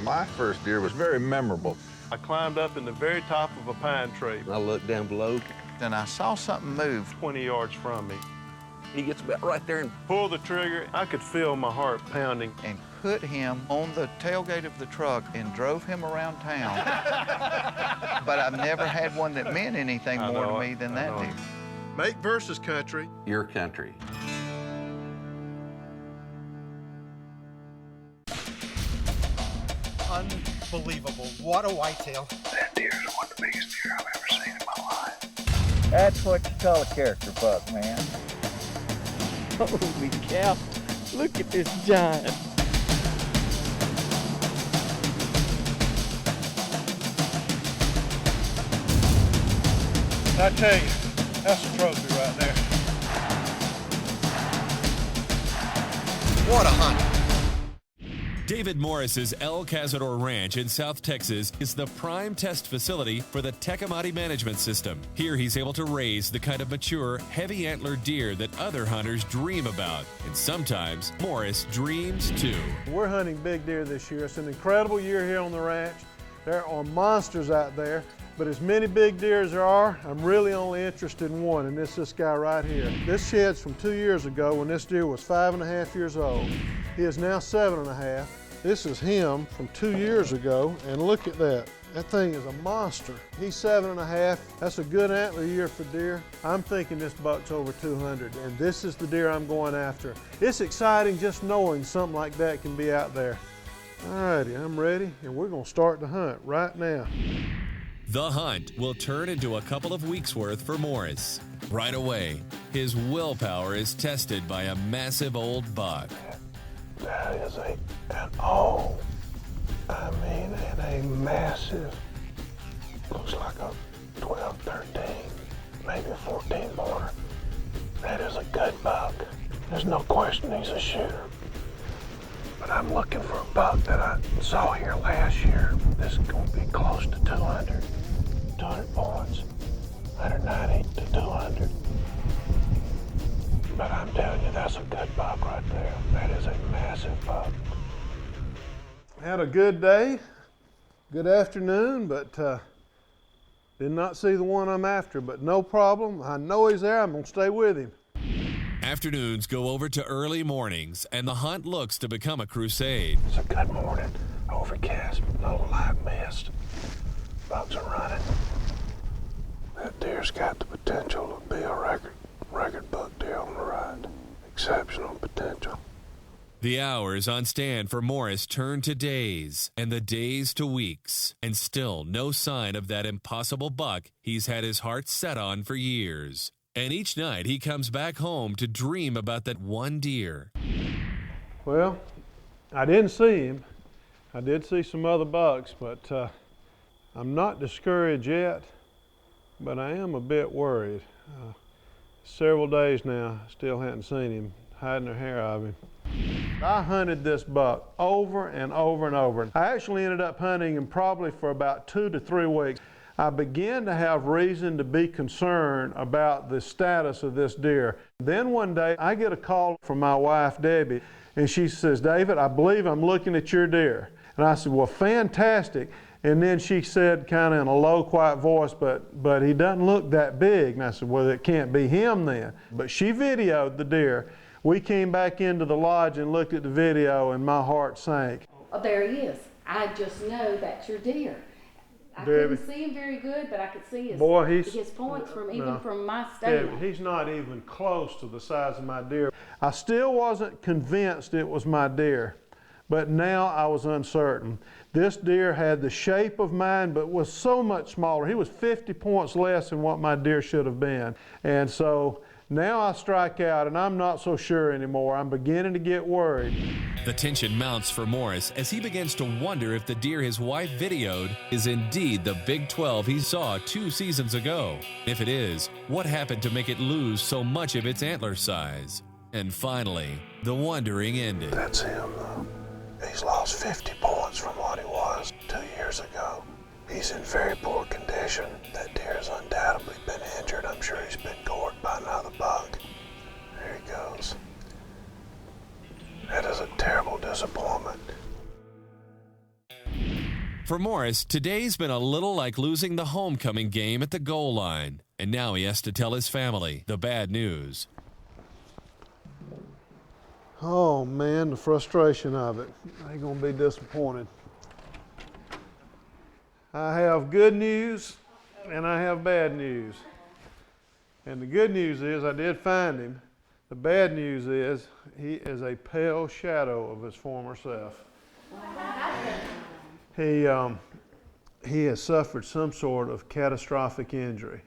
My first deer was very memorable. I climbed up in the very top of a pine tree. I looked down below, and I saw something move 20 yards from me. he gets about right there and Pulled the trigger. I could feel my heart pounding. and put him on the tailgate of the truck and drove him around town. But I've never had one that meant anything I more know to it. me than I that know it. deer. Make versus country. your country. Unbelievable. What a whitetail. That deer is one of the biggest deer I've ever seen in my life. That's what you call a character buck, man. Holy cow, look at this giant. I tell you, that's a trophy right there. What a hunt. David Morris's El Cazador Ranch in South Texas is the prime test facility for the Tecomate management system. Here he's able to raise the kind of mature, heavy antler deer that other hunters dream about. And sometimes Morris dreams too. We're hunting big deer this year. It's an incredible year here on the ranch. There are monsters out there, but as many big deer as there are, I'm really only interested in one, and it's this guy right here. This shed's from 2 years ago when this deer was 5.5 years old. He is now 7.5. This is him from 2 years ago, and look at that. That thing is a monster. He's 7.5. That's a good antler year for deer. I'm thinking this buck's over 200, and this is the deer I'm going after. It's exciting just knowing something like that can be out there. Alrighty, I'm ready, and we're gonna start the hunt right now. The hunt will turn into a couple of weeks' worth for Morris. Right away, his willpower is tested by a massive old buck. That is a massive, looks like a 12, 13, maybe a 14 border. That is a good buck. There's no question he's a shooter. But I'm looking for a buck that I saw here last year. This is going to be close to 200 points, 190 to 200. But I'm telling you, that's a good buck right there. That is a massive buck. Had a good day, good afternoon, but did not see the one I'm after, but no problem. I know he's there, I'm gonna stay with him. Afternoons go over to early mornings, and the hunt looks to become a crusade. It's a good morning. Overcast, no light mist. Bucks are running. That deer's got the potential to be a record buck deer on the ride. Exceptional potential. The hours on stand for Morris turn to days, and the days to weeks, and still no sign of that impossible buck he's had his heart set on for years. And each night he comes back home to dream about that one deer. Well, I didn't see him. I did see some other bucks, but I'm not discouraged yet, but I am a bit worried. Several days now, still hadn't seen him, hiding their hair of him. I hunted this buck over and over and over. I actually ended up hunting him probably for about 2 to 3 weeks. I began to have reason to be concerned about the status of this deer. Then one day I get a call from my wife, Debbie, and she says, "David, I believe I'm looking at your deer." And I said, "Well, fantastic." And then she said, kind of in a low, quiet voice, but he doesn't look that big. And I said, "Well, it can't be him then." But she videoed the deer. We came back into the lodge and looked at the video, and my heart sank. Oh, there he is. I just know that's your deer. I Debbie. couldn't see him very good, but I could see his, his points from my stand. Debbie, he's not even close to the size of my deer. I still wasn't convinced it was my deer, but now I was uncertain. This deer had the shape of mine, but was so much smaller. He was 50 points less than what my deer should have been. And so now I strike out, and I'm not so sure anymore. I'm beginning to get worried. The tension mounts for Morris as he begins to wonder if the deer his wife videoed is indeed the Big 12 he saw 2 seasons ago. If it is, what happened to make it lose so much of its antler size? And finally, the wondering ended. That's him, though. He's lost 50 points from what he was 2 years ago. He's in very poor condition. That deer has undoubtedly been injured. I'm sure he's been gored by another buck. There he goes. That is a terrible disappointment. For Morris, today's been a little like losing the homecoming game at the goal line. And now he has to tell his family the bad news. Oh man, the frustration of it. They're gonna be disappointed. I have good news and I have bad news. And the good news is I did find him. The bad news is he is a pale shadow of his former self. He has suffered some sort of catastrophic injury,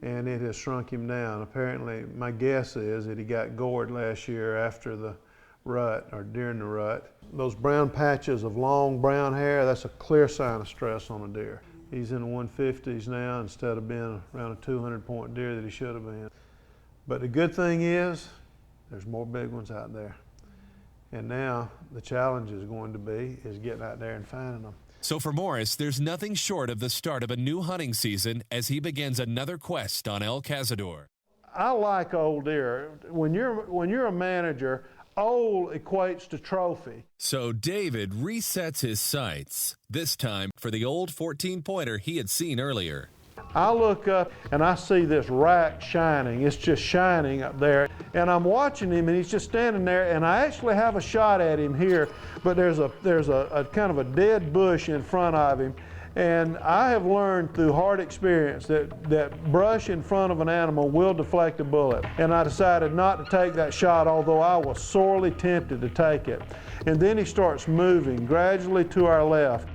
and it has shrunk him down. Apparently, my guess is that he got gored last year after the rut or during the rut. Those brown patches of long brown hair, that's a clear sign of stress on a deer. He's in the 150s now instead of being around a 200-point deer that he should have been. But the good thing is there's more big ones out there. And now the challenge is going to be getting out there and finding them. So for Morris, there's nothing short of the start of a new hunting season as he begins another quest on El Cazador. I like old deer. When you're a manager, old equates to trophy. So David resets his sights, this time for the old 14-pointer he had seen earlier. I look up and I see this rack shining. It's just shining up there. And I'm watching him and he's just standing there, and I actually have a shot at him here, but there's a kind of a dead bush in front of him. And I have learned through hard experience that brush in front of an animal will deflect a bullet. And I decided not to take that shot, although I was sorely tempted to take it. And then he starts moving gradually to our left.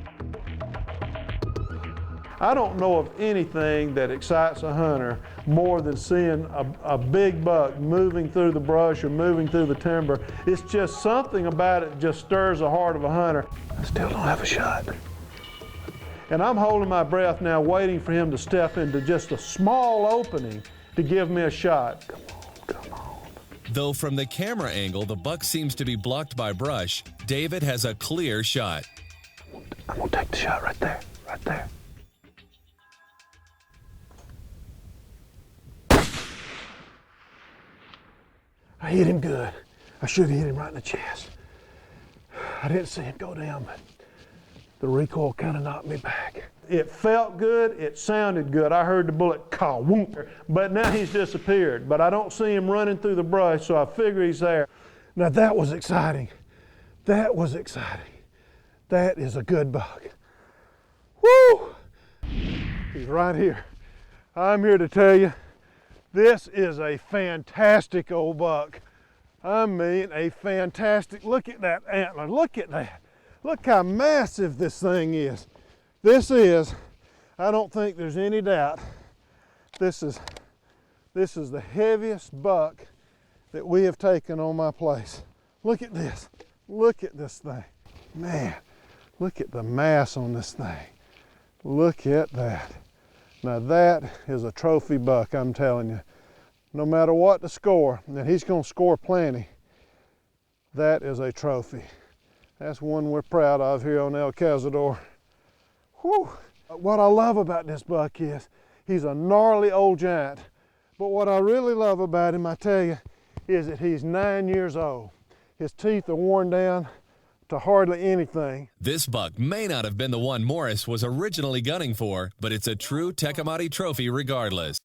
I don't know of anything that excites a hunter more than seeing a big buck moving through the brush or moving through the timber. It's just something about it that just stirs the heart of a hunter. I still don't have a shot. And I'm holding my breath now, waiting for him to step into just a small opening to give me a shot. Come on. Though from the camera angle, the buck seems to be blocked by brush, David has a clear shot. I'm gonna take the shot right there, right there. I hit him good. I should have hit him right in the chest. I didn't see him go down, but the recoil kind of knocked me back. It felt good, it sounded good. I heard the bullet caw, whoop, but now he's disappeared. But I don't see him running through the brush, so I figure he's there. Now that was exciting. That was exciting. That is a good buck. Woo! He's right here. I'm here to tell you, this is a fantastic old buck. I mean, a fantastic, look at that antler, look at that. Look how massive this thing is. This is, I don't think there's any doubt, this is the heaviest buck that we have taken on my place. Look at this thing. Man, look at the mass on this thing. Look at that. Now that is a trophy buck, I'm telling you. No matter what the score, and he's gonna score plenty, that is a trophy. That's one we're proud of here on El Cazador. Whew. What I love about this buck is he's a gnarly old giant, but what I really love about him, I tell you, is that he's 9 years old. His teeth are worn down to hardly anything. This buck may not have been the one Morris was originally gunning for, but it's a true Tecomate trophy regardless.